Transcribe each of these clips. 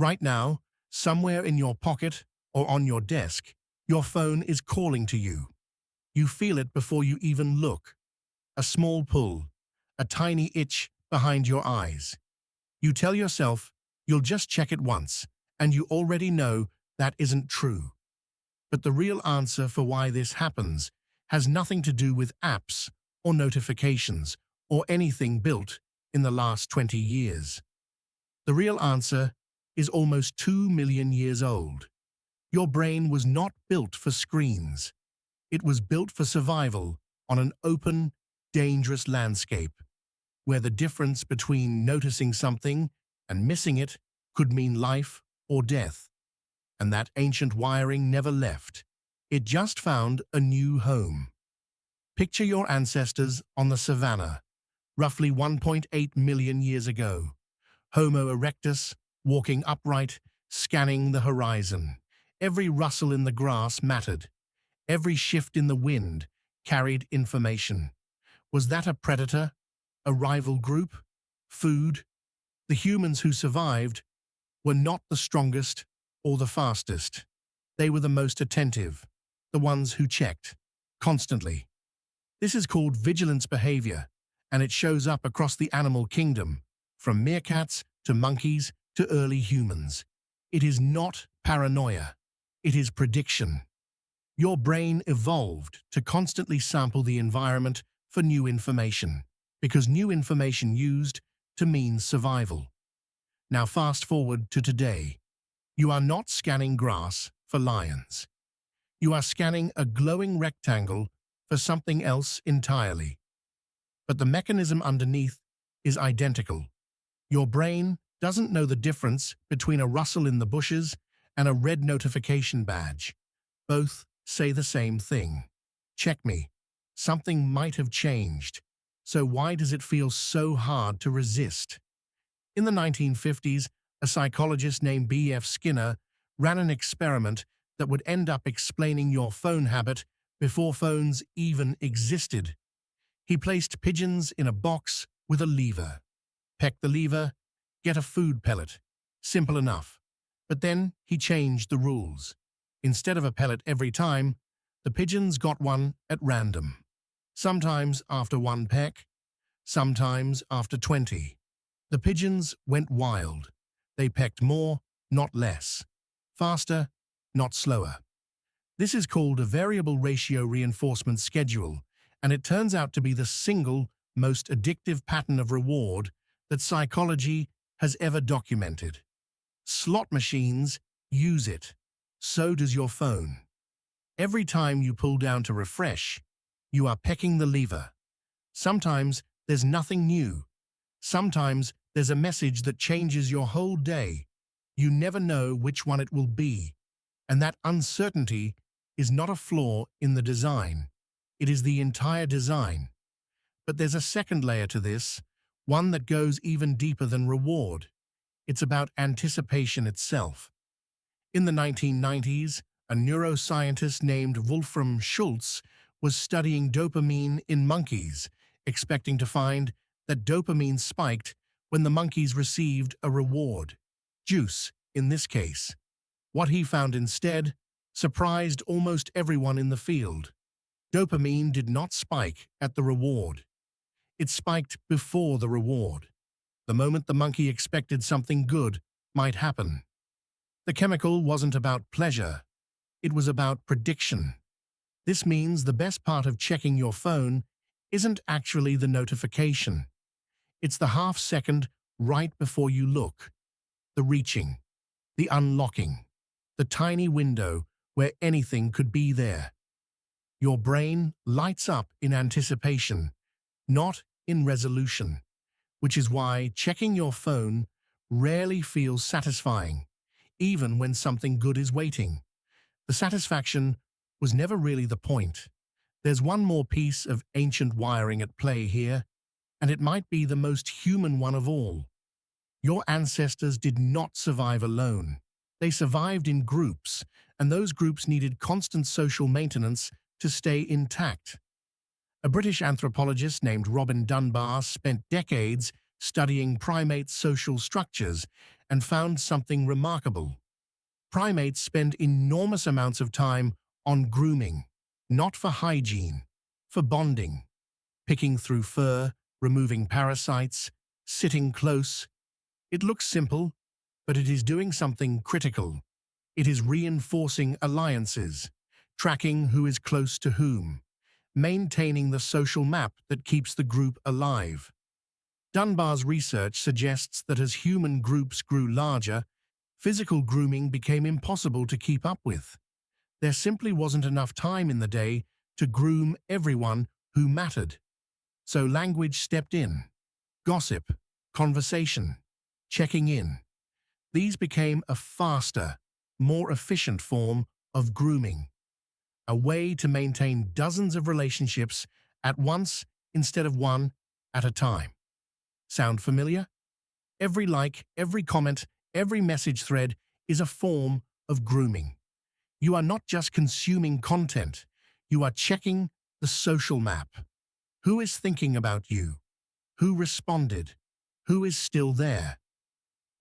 Right now, somewhere in your pocket or on your desk, your phone is calling to you. You feel it before you even look. A small pull, a tiny itch behind your eyes. You tell yourself you'll just check it once, and you already know that isn't true. But the real answer for why this happens has nothing to do with apps or notifications or anything built in the last 20 years. The real answer is almost 2 million years old. Your brain was not built for screens. It was built for survival on an open, dangerous landscape, where the difference between noticing something and missing it could mean life or death. And that ancient wiring never left. It just found a new home. Picture your ancestors on the savannah, roughly 1.8 million years ago. Homo erectus, walking upright, scanning the horizon. Every rustle in the grass mattered. Every shift in the wind carried information. Was that a predator? A rival group? Food? The humans who survived were not the strongest or the fastest. They were the most attentive, the ones who checked, constantly. This is called vigilance behavior, and it shows up across the animal kingdom, from meerkats to monkeys to early humans. It is not paranoia. It is prediction. Your brain evolved to constantly sample the environment for new information, because new information used to mean survival. Now fast forward to today. You are not scanning grass for lions. You are scanning a glowing rectangle for something else entirely. But the mechanism underneath is identical. Your brain doesn't know the difference between a rustle in the bushes and a red notification badge. Both say the same thing. Check me. Something might have changed. So why does it feel so hard to resist? In the 1950s, a psychologist named B.F. Skinner ran an experiment that would end up explaining your phone habit before phones even existed. He placed pigeons in a box with a lever. Peck the lever, get a food pellet. Simple enough. But then he changed the rules. Instead of a pellet every time, the pigeons got one at random. Sometimes after one peck, sometimes after 20. The pigeons went wild. They pecked more, not less. Faster, not slower. This is called a variable ratio reinforcement schedule, and it turns out to be the single most addictive pattern of reward that psychology has ever documented. Slot machines use it. So does your phone. Every time you pull down to refresh, you are pecking the lever. Sometimes there's nothing new. Sometimes there's a message that changes your whole day. You never know which one it will be. And that uncertainty is not a flaw in the design. It is the entire design. But there's a second layer to this, one that goes even deeper than reward. It's about anticipation itself. In the 1990s, a neuroscientist named Wolfram Schultz was studying dopamine in monkeys, expecting to find that dopamine spiked when the monkeys received a reward. Juice, in this case. What he found instead surprised almost everyone in the field. Dopamine did not spike at the reward. It spiked before the reward. The moment the monkey expected something good might happen. The chemical wasn't about pleasure. It was about prediction. This means the best part of checking your phone isn't actually the notification. It's the half second right before you look. The reaching, the unlocking, the tiny window where anything could be there. Your brain lights up in anticipation, not in resolution, which is why checking your phone rarely feels satisfying, even when something good is waiting. The satisfaction was never really the point. There's one more piece of ancient wiring at play here, and it might be the most human one of all. Your ancestors did not survive alone. They survived in groups, and those groups needed constant social maintenance to stay intact. A British anthropologist named Robin Dunbar spent decades studying primate social structures, and found something remarkable. Primates spend enormous amounts of time on grooming, not for hygiene, for bonding, picking through fur, removing parasites, sitting close. It looks simple, but it is doing something critical. It is reinforcing alliances, tracking who is close to whom, maintaining the social map that keeps the group alive. Dunbar's research suggests that as human groups grew larger, physical grooming became impossible to keep up with. There simply wasn't enough time in the day to groom everyone who mattered. So language stepped in. Gossip, conversation, checking in. These became a faster, more efficient form of grooming, a way to maintain dozens of relationships at once instead of one at a time. Sound familiar? Every like, every comment, every message thread is a form of grooming. You are not just consuming content, you are checking the social map. Who is thinking about you? Who responded? Who is still there?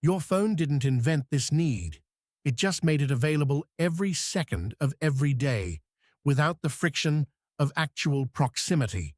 Your phone didn't invent this need. It just made it available every second of every day, without the friction of actual proximity.